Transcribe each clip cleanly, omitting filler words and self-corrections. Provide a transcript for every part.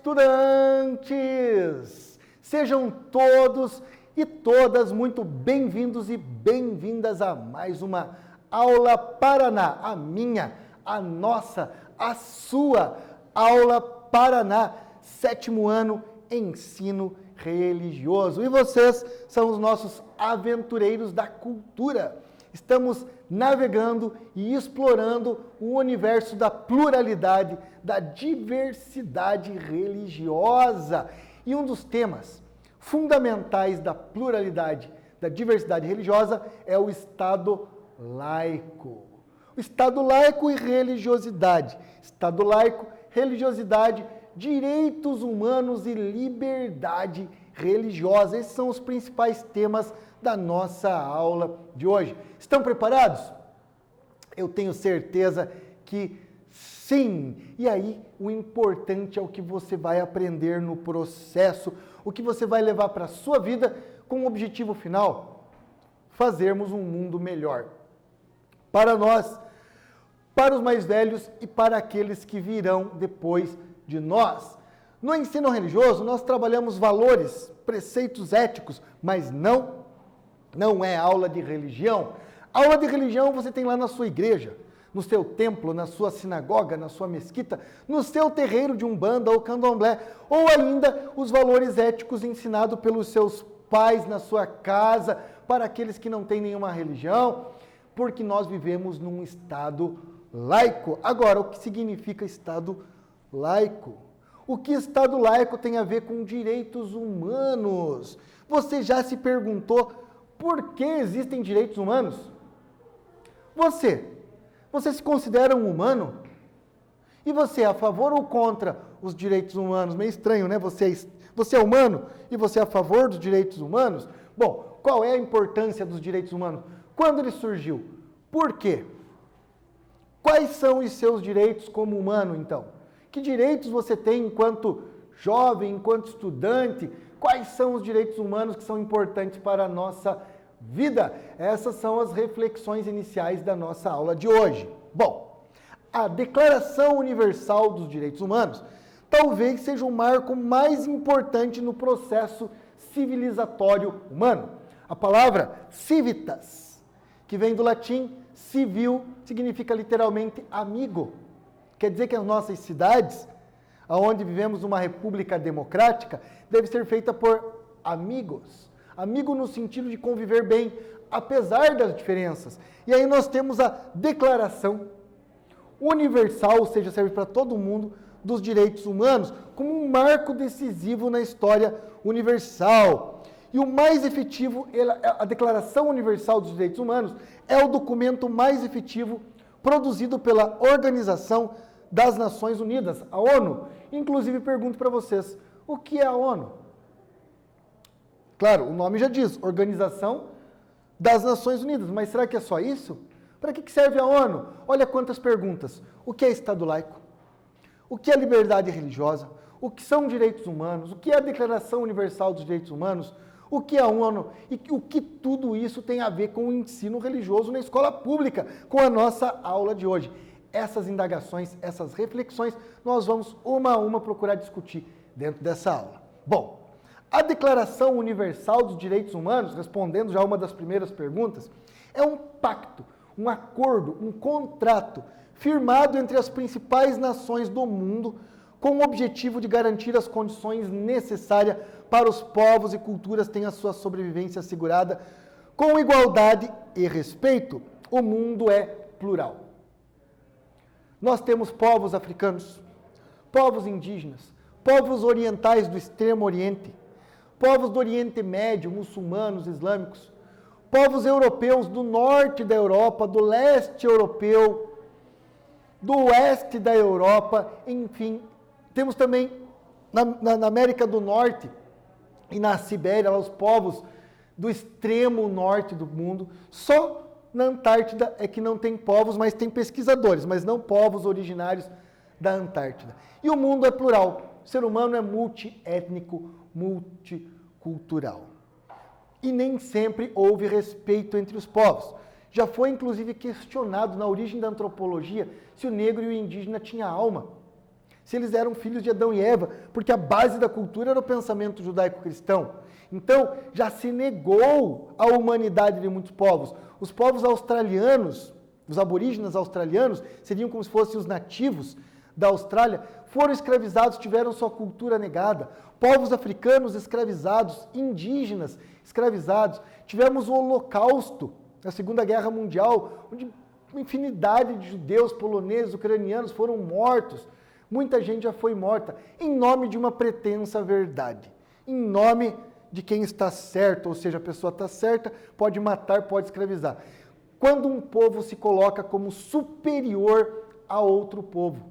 estudantes! Sejam todos e todas muito bem-vindos e bem-vindas a mais uma Aula Paraná, a minha, a nossa, a sua Aula Paraná, 7º ano, ensino religioso. E vocês são os nossos aventureiros da cultura. Estamos navegando e explorando o universo da pluralidade, da diversidade religiosa. E um dos temas fundamentais da pluralidade, da diversidade religiosa é o Estado laico. O Estado laico e religiosidade. Estado laico, religiosidade, direitos humanos e liberdade religiosa. Esses são os principais temas da nossa aula de hoje. Estão preparados? Eu tenho certeza que sim. E aí, o importante é o que você vai aprender no processo, o que você vai levar para a sua vida com o objetivo final, fazermos um mundo melhor. Para nós, para os mais velhos e para aqueles que virão depois de nós. No ensino religioso, nós trabalhamos valores, preceitos éticos, mas não é aula de religião. Aula de religião você tem lá na sua igreja, no seu templo, na sua sinagoga, na sua mesquita, no seu terreiro de umbanda ou candomblé, ou ainda os valores éticos ensinados pelos seus pais na sua casa, para aqueles que não têm nenhuma religião, porque nós vivemos num Estado laico. Agora, o que significa Estado laico? O que Estado laico tem a ver com direitos humanos? Você já se perguntou por que existem direitos humanos? Você se considera um humano? E você é a favor ou contra os direitos humanos? Meio estranho, né? Você é humano e você é a favor dos direitos humanos? Bom, qual é a importância dos direitos humanos? Quando ele surgiu? Por quê? Quais são os seus direitos como humano, então? Que direitos você tem enquanto jovem, enquanto estudante? Quais são os direitos humanos que são importantes para a nossa vida? Essas são as reflexões iniciais da nossa aula de hoje. Bom, a Declaração Universal dos Direitos Humanos talvez seja o marco mais importante no processo civilizatório humano. A palavra civitas, que vem do latim civil, significa literalmente amigo. Quer dizer que as nossas cidades, onde vivemos uma república democrática, deve ser feita por amigos. Amigo no sentido de conviver bem, apesar das diferenças. E aí nós temos a Declaração Universal, ou seja, serve para todo mundo, dos direitos humanos, como um marco decisivo na história universal. E o mais efetivo, a Declaração Universal dos Direitos Humanos, é o documento mais efetivo produzido pela Organização das Nações Unidas, a ONU. Inclusive, pergunto para vocês, o que é a ONU? Claro, o nome já diz, Organização das Nações Unidas, mas será que é só isso? Para que serve a ONU? Olha quantas perguntas. O que é Estado laico? O que é liberdade religiosa? O que são direitos humanos? O que é a Declaração Universal dos Direitos Humanos? O que é a ONU? E o que tudo isso tem a ver com o ensino religioso na escola pública, com a nossa aula de hoje. Essas indagações, essas reflexões, nós vamos uma a uma procurar discutir dentro dessa aula. Bom, a Declaração Universal dos Direitos Humanos, respondendo já uma das primeiras perguntas, é um pacto, um acordo, um contrato firmado entre as principais nações do mundo com o objetivo de garantir as condições necessárias para os povos e culturas terem a sua sobrevivência assegurada com igualdade e respeito. O mundo é plural. Nós temos povos africanos, povos indígenas, povos orientais do Extremo Oriente, povos do Oriente Médio, muçulmanos, islâmicos, povos europeus do norte da Europa, do leste europeu, do oeste da Europa, enfim. Temos também na América do Norte e na Sibéria, os povos do extremo norte do mundo. Só na Antártida é que não tem povos, mas tem pesquisadores, mas não povos originários da Antártida. E o mundo é plural. O ser humano é multiétnico, multicultural. E nem sempre houve respeito entre os povos. Já foi, inclusive, questionado na origem da antropologia se o negro e o indígena tinham alma. se eles eram filhos de Adão e Eva, porque a base da cultura era o pensamento judaico-cristão. Então, já se negou a humanidade de muitos povos. Os povos australianos, os aborígenes australianos, seriam como se fossem os nativos da Austrália, foram escravizados, tiveram sua cultura negada. Povos africanos escravizados, indígenas escravizados. Tivemos o Holocausto, a Segunda Guerra Mundial, onde uma infinidade de judeus, poloneses, ucranianos foram mortos. Muita gente já foi morta em nome de uma pretensa verdade, em nome de quem está certo, ou seja, a pessoa está certa, pode matar, pode escravizar. Quando um povo se coloca como superior a outro povo,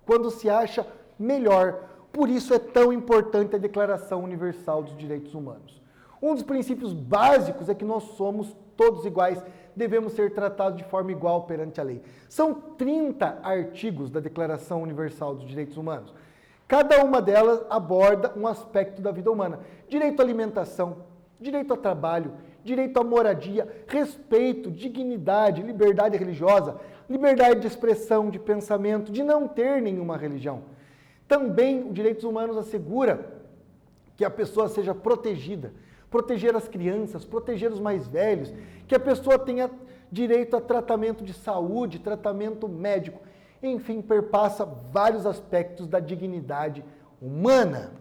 quando se acha melhor, por isso é tão importante a Declaração Universal dos Direitos Humanos. Um dos princípios básicos é que nós somos todos iguais, devemos ser tratados de forma igual perante a lei. São 30 artigos da Declaração Universal dos Direitos Humanos. Cada uma delas aborda um aspecto da vida humana. Direito à alimentação, direito ao trabalho, direito à moradia, respeito, dignidade, liberdade religiosa, liberdade de expressão, de pensamento, de não ter nenhuma religião. Também os direitos humanos assegura que a pessoa seja protegida, proteger as crianças, proteger os mais velhos, que a pessoa tenha direito a tratamento de saúde, tratamento médico, enfim, perpassa vários aspectos da dignidade humana.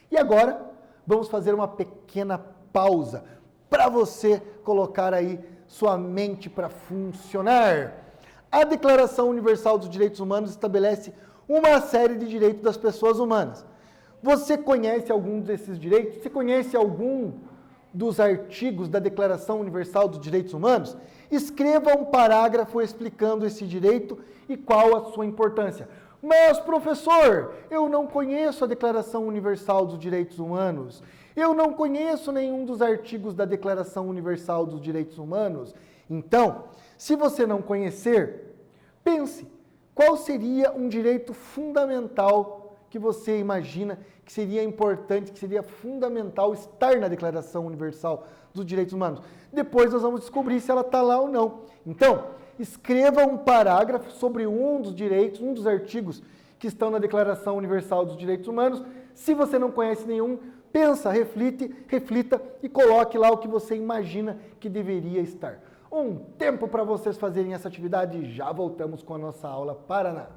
E agora, vamos fazer uma pequena pausa para você colocar aí sua mente para funcionar. A Declaração Universal dos Direitos Humanos estabelece uma série de direitos das pessoas humanas. Você conhece algum desses direitos? Você conhece algum dos artigos da Declaração Universal dos Direitos Humanos? Escreva um parágrafo explicando esse direito e qual a sua importância. Mas, professor, eu não conheço a Declaração Universal dos Direitos Humanos. Eu não conheço nenhum dos artigos da Declaração Universal dos Direitos Humanos. Então, se você não conhecer, pense, qual seria um direito fundamental que você imagina que seria importante, que seria fundamental estar na Declaração Universal dos Direitos Humanos? Depois nós vamos descobrir se ela está lá ou não. Então, escreva um parágrafo sobre um dos direitos, um dos artigos que estão na Declaração Universal dos Direitos Humanos. Se você não conhece nenhum, pensa, reflita e coloque lá o que você imagina que deveria estar. Um tempo para vocês fazerem essa atividade e já voltamos com a nossa aula Paraná.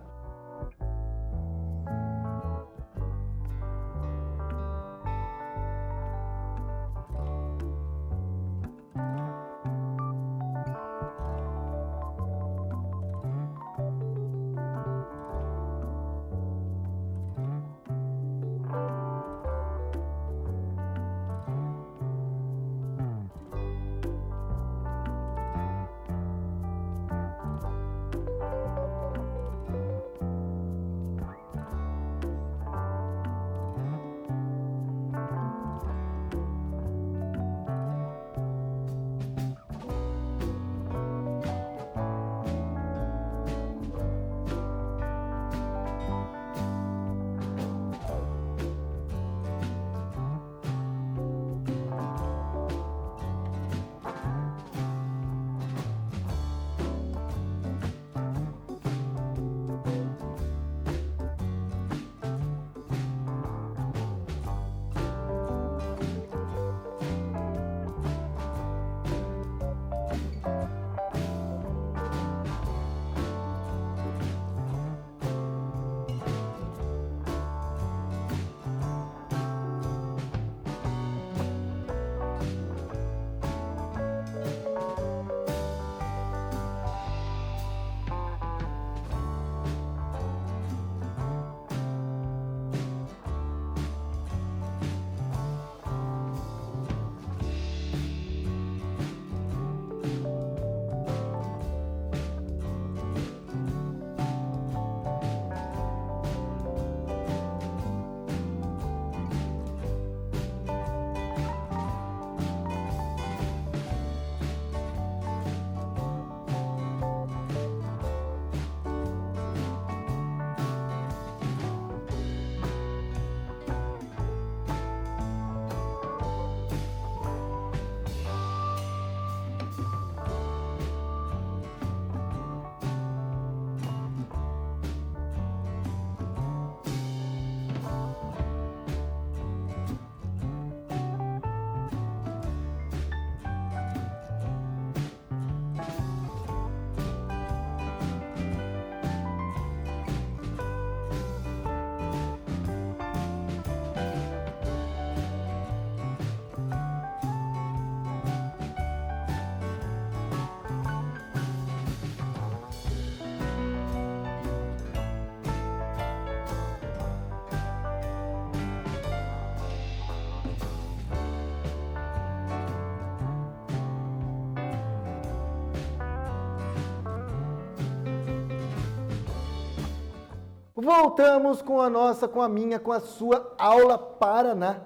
Voltamos com a nossa, com a minha, com a sua aula Paraná.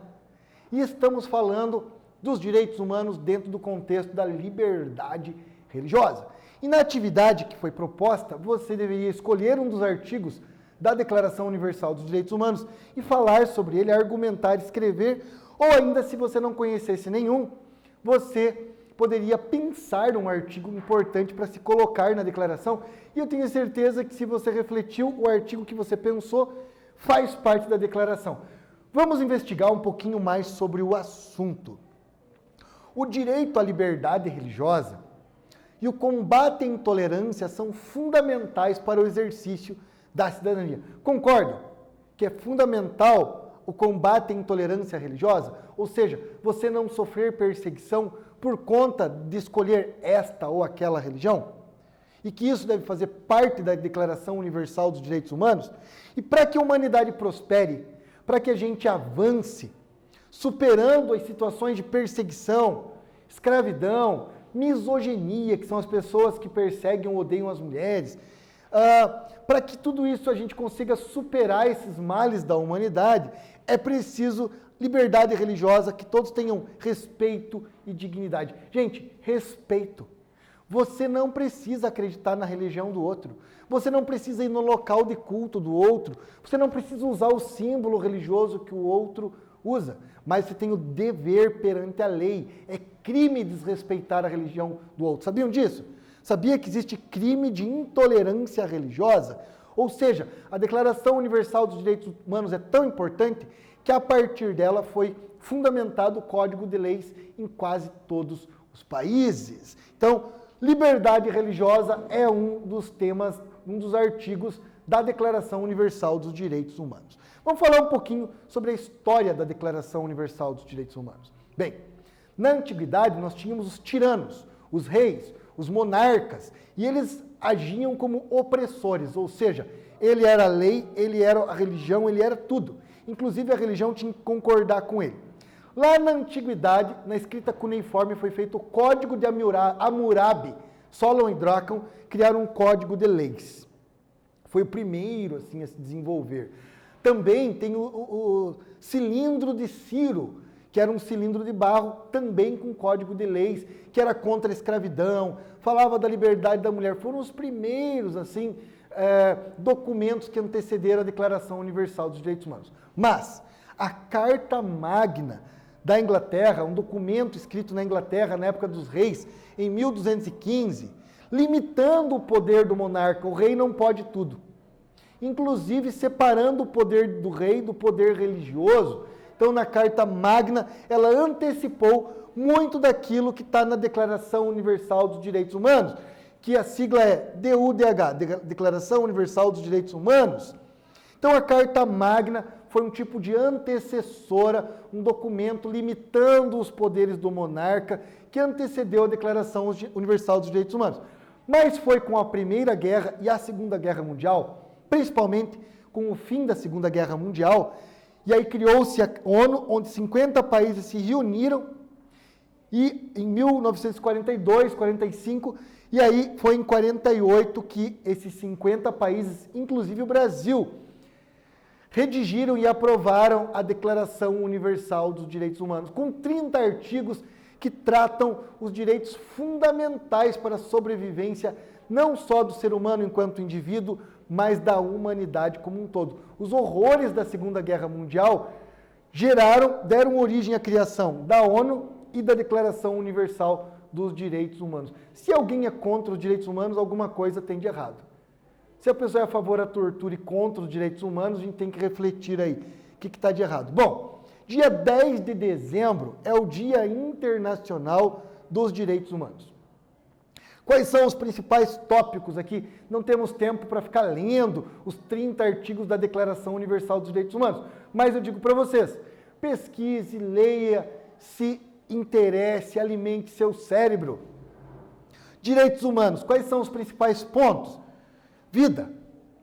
E estamos falando dos direitos humanos dentro do contexto da liberdade religiosa. E na atividade que foi proposta, você deveria escolher um dos artigos da Declaração Universal dos Direitos Humanos e falar sobre ele, argumentar, escrever, ou ainda, se você não conhecesse nenhum, você poderia pensar um artigo importante para se colocar na declaração, e eu tenho certeza que se você refletiu, o artigo que você pensou faz parte da declaração. Vamos investigar um pouquinho mais sobre o assunto. O direito à liberdade religiosa e o combate à intolerância são fundamentais para o exercício da cidadania. Concordam que é fundamental o combate à intolerância religiosa? Ou seja, você não sofrer perseguição por conta de escolher esta ou aquela religião? E que isso deve fazer parte da Declaração Universal dos Direitos Humanos? E para que a humanidade prospere, para que a gente avance, superando as situações de perseguição, escravidão, misoginia, que são as pessoas que perseguem ou odeiam as mulheres, para que tudo isso a gente consiga superar esses males da humanidade, é preciso liberdade religiosa, que todos tenham respeito e dignidade. Gente, respeito. Você não precisa acreditar na religião do outro. Você não precisa ir no local de culto do outro. Você não precisa usar o símbolo religioso que o outro usa. Mas você tem o dever perante a lei. É crime desrespeitar a religião do outro. Sabiam disso? Sabia que existe crime de intolerância religiosa? Ou seja, a Declaração Universal dos Direitos Humanos é tão importante que a partir dela foi fundamentado o Código de Leis em quase todos os países. Então, liberdade religiosa é um dos temas, um dos artigos da Declaração Universal dos Direitos Humanos. Vamos falar um pouquinho sobre a história da Declaração Universal dos Direitos Humanos. Bem, na antiguidade nós tínhamos os tiranos, os reis, os monarcas, e eles agiam como opressores, ou seja, ele era a lei, ele era a religião, ele era tudo. Inclusive a religião tinha que concordar com ele. Lá na antiguidade, na escrita cuneiforme, foi feito o Código de Hammurabi. Solon e Dracon criaram um código de leis. Foi o primeiro assim, a se desenvolver. Também tem o cilindro de Ciro, que era um cilindro de barro, também com código de leis, que era contra a escravidão, falava da liberdade da mulher. Foram os primeiros assim, documentos que antecederam a Declaração Universal dos Direitos Humanos. Mas a Carta Magna da Inglaterra, um documento escrito na Inglaterra na época dos reis, em 1215, limitando o poder do monarca. O rei não pode tudo. Inclusive separando o poder do rei do poder religioso. Então, na Carta Magna, ela antecipou muito daquilo que está na Declaração Universal dos Direitos Humanos, que a sigla é DUDH, Declaração Universal dos Direitos Humanos. Então, a Carta Magna foi um tipo de antecessora, um documento limitando os poderes do monarca, que antecedeu a Declaração Universal dos Direitos Humanos. Mas foi com a Primeira Guerra e a Segunda Guerra Mundial, principalmente com o fim da Segunda Guerra Mundial, e aí criou-se a ONU, onde 50 países se reuniram, e em 1942, 45, e aí foi em 48 que esses 50 países, inclusive o Brasil, redigiram e aprovaram a Declaração Universal dos Direitos Humanos, com 30 artigos que tratam os direitos fundamentais para a sobrevivência, não só do ser humano enquanto indivíduo, mas da humanidade como um todo. Os horrores da Segunda Guerra Mundial deram origem à criação da ONU e da Declaração Universal dos Direitos Humanos. Se alguém é contra os direitos humanos, alguma coisa tem de errado. Se a pessoa é a favor da tortura e contra os direitos humanos, a gente tem que refletir aí o que está de errado. Bom, dia 10 de dezembro é o Dia Internacional dos Direitos Humanos. Quais são os principais tópicos aqui? Não temos tempo para ficar lendo os 30 artigos da Declaração Universal dos Direitos Humanos, mas eu digo para vocês, pesquise, leia, se interesse, alimente seu cérebro. Direitos humanos, quais são os principais pontos? Vida.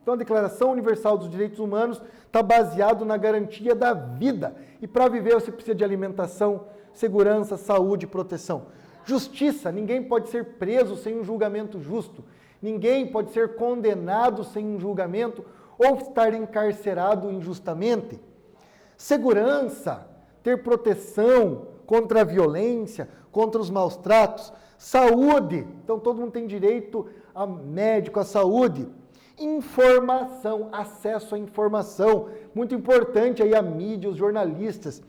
Então a Declaração Universal dos Direitos Humanos está baseado na garantia da vida. E para viver você precisa de alimentação, segurança, saúde e proteção. Justiça, ninguém pode ser preso sem um julgamento justo. Ninguém pode ser condenado sem um julgamento ou estar encarcerado injustamente. Segurança, ter proteção contra a violência, contra os maus tratos. Saúde, então todo mundo tem direito a médico, a saúde. Informação, acesso à informação, muito importante aí a mídia, os jornalistas.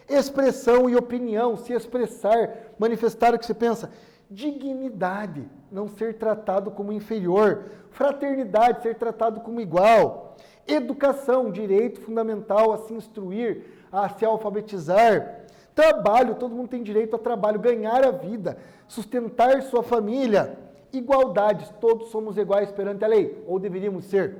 Expressão e opinião, se expressar, manifestar o que você pensa. Dignidade, não ser tratado como inferior. Fraternidade, ser tratado como igual. Educação, direito fundamental a se instruir, a se alfabetizar. Trabalho, todo mundo tem direito a trabalho, ganhar a vida, sustentar sua família. Igualdade, todos somos iguais perante a lei, ou deveríamos ser.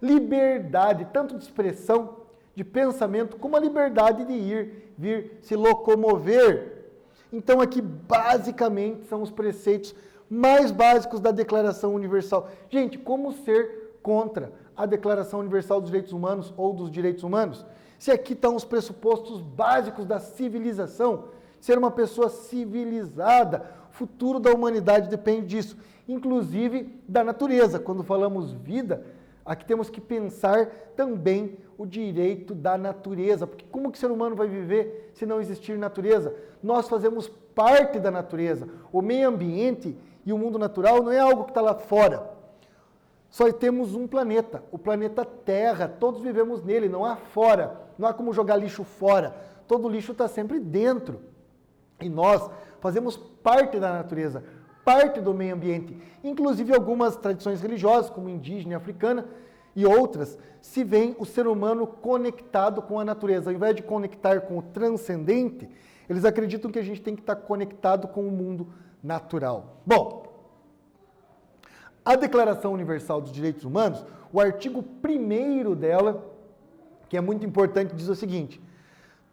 Liberdade, tanto de expressão, de pensamento, como a liberdade de ir, vir, se locomover. Então aqui basicamente são os preceitos mais básicos da Declaração Universal. Gente, como ser contra a Declaração Universal dos Direitos Humanos ou dos Direitos Humanos? Se aqui estão os pressupostos básicos da civilização, ser uma pessoa civilizada, o futuro da humanidade depende disso, inclusive da natureza. Quando falamos vida, aqui temos que pensar também o direito da natureza, porque como que o ser humano vai viver se não existir natureza? Nós fazemos parte da natureza. O meio ambiente e o mundo natural não é algo que está lá fora. Só temos um planeta, o planeta Terra, todos vivemos nele, não há fora, não há como jogar lixo fora, todo lixo está sempre dentro. E nós fazemos parte da natureza, parte do meio ambiente. Inclusive algumas tradições religiosas, como indígena e africana, e outras, se vê o ser humano conectado com a natureza. Ao invés de conectar com o transcendente, eles acreditam que a gente tem que estar conectado com o mundo natural. Bom, a Declaração Universal dos Direitos Humanos, o artigo 1º dela, que é muito importante, diz o seguinte: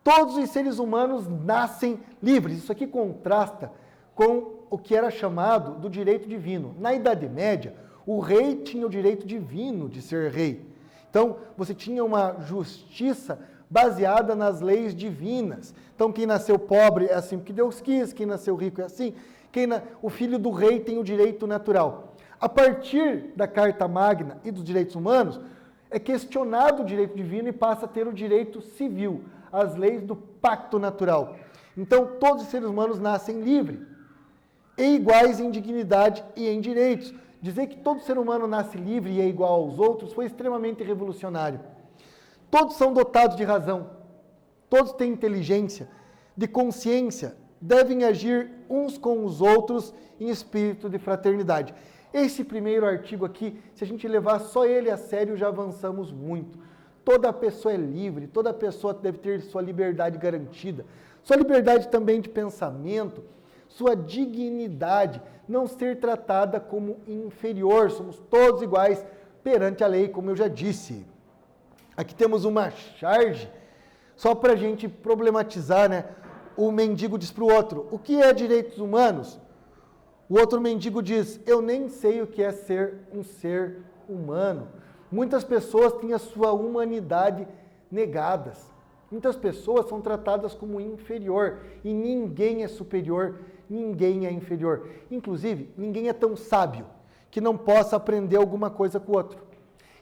todos os seres humanos nascem livres. Isso aqui contrasta com o que era chamado do direito divino. Na Idade Média, o rei tinha o direito divino de ser rei. Então, você tinha uma justiça baseada nas leis divinas. Então, quem nasceu pobre é assim porque Deus quis, quem nasceu rico é assim, o filho do rei tem o direito natural. A partir da Carta Magna e dos direitos humanos, é questionado o direito divino e passa a ter o direito civil, as leis do pacto natural. Então, todos os seres humanos nascem livres e iguais em dignidade e em direitos. Dizer que todo ser humano nasce livre e é igual aos outros foi extremamente revolucionário. Todos são dotados de razão, todos têm inteligência, de consciência, devem agir uns com os outros em espírito de fraternidade. Esse primeiro artigo aqui, se a gente levar só ele a sério, já avançamos muito. Toda pessoa é livre, toda pessoa deve ter sua liberdade garantida, sua liberdade também de pensamento, sua dignidade, não ser tratada como inferior, somos todos iguais perante a lei, como eu já disse. Aqui temos uma charge, só para a gente problematizar, né? O mendigo diz para o outro: o que é direitos humanos? O outro mendigo diz: eu nem sei o que é ser um ser humano. Muitas pessoas têm a sua humanidade negadas. Muitas pessoas são tratadas como inferior e ninguém é superior, ninguém é inferior. Inclusive, ninguém é tão sábio que não possa aprender alguma coisa com o outro.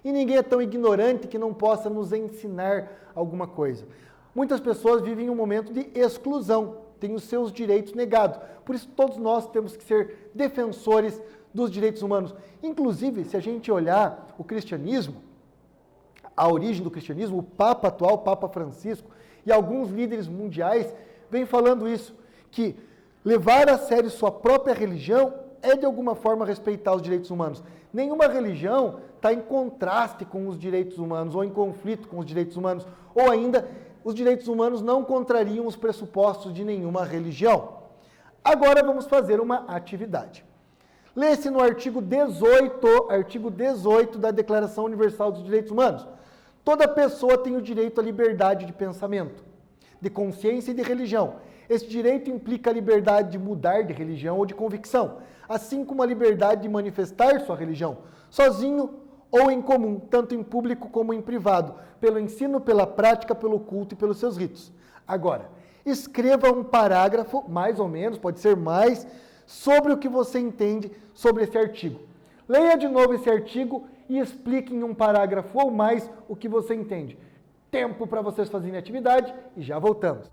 E ninguém é tão ignorante que não possa nos ensinar alguma coisa. Muitas pessoas vivem um momento de exclusão, têm os seus direitos negados. Por isso, todos nós temos que ser defensores dos direitos humanos. Inclusive, se a gente olhar o cristianismo, a origem do cristianismo, o Papa atual, o Papa Francisco, e alguns líderes mundiais vêm falando isso, que levar a sério sua própria religião é de alguma forma respeitar os direitos humanos. Nenhuma religião está em contraste com os direitos humanos, ou em conflito com os direitos humanos, ou ainda, os direitos humanos não contrariam os pressupostos de nenhuma religião. Agora vamos fazer uma atividade. Lê-se no artigo 18 da Declaração Universal dos Direitos Humanos. Toda pessoa tem o direito à liberdade de pensamento, de consciência e de religião. Esse direito implica a liberdade de mudar de religião ou de convicção, assim como a liberdade de manifestar sua religião, sozinho ou em comum, tanto em público como em privado, pelo ensino, pela prática, pelo culto e pelos seus ritos. Agora, escreva um parágrafo, mais ou menos, pode ser mais, sobre o que você entende sobre esse artigo. Leia de novo esse artigo e explique em um parágrafo ou mais o que você entende. Tempo para vocês fazerem a atividade e já voltamos.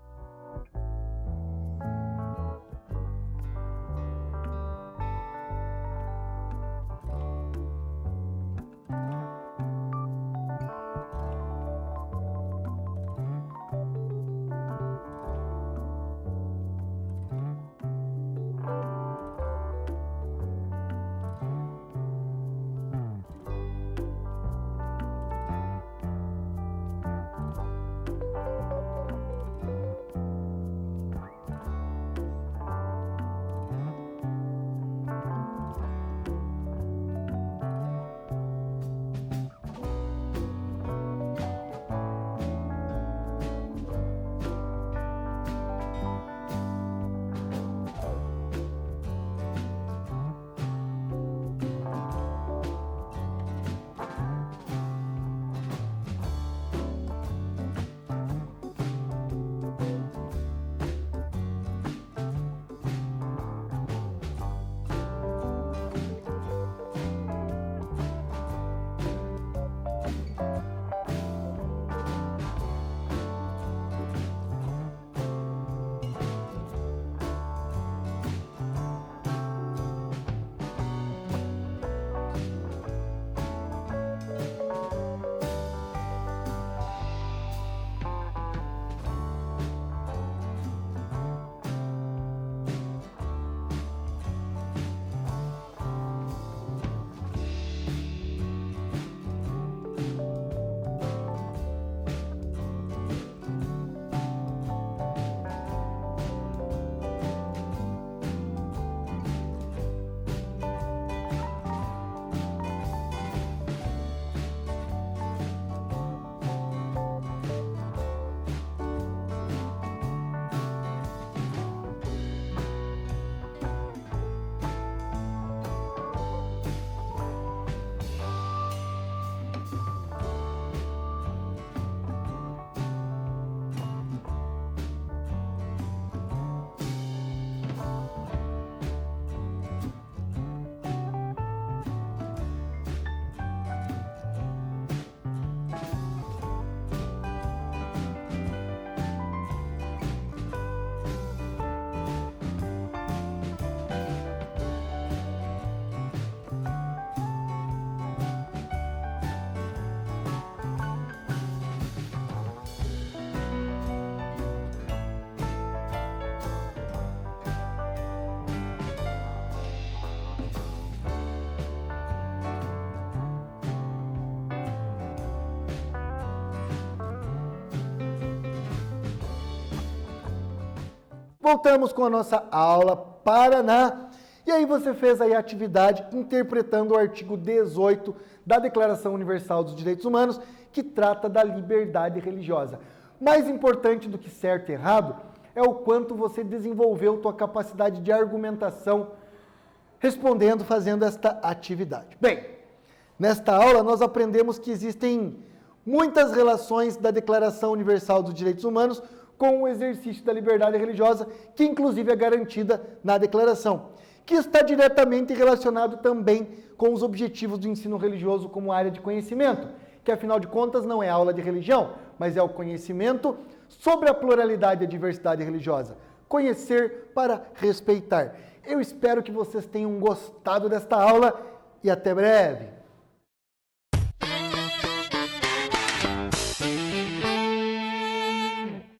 Voltamos com a nossa aula Paraná. E aí você fez aí a atividade interpretando o artigo 18 da Declaração Universal dos Direitos Humanos, que trata da liberdade religiosa. Mais importante do que certo e errado é o quanto você desenvolveu tua capacidade de argumentação respondendo, fazendo esta atividade. Bem, nesta aula nós aprendemos que existem muitas relações da Declaração Universal dos Direitos Humanos com o exercício da liberdade religiosa, que inclusive é garantida na declaração, que está diretamente relacionado também com os objetivos do ensino religioso como área de conhecimento, que afinal de contas não é aula de religião, mas é o conhecimento sobre a pluralidade e a diversidade religiosa. Conhecer para respeitar. Eu espero que vocês tenham gostado desta aula e até breve!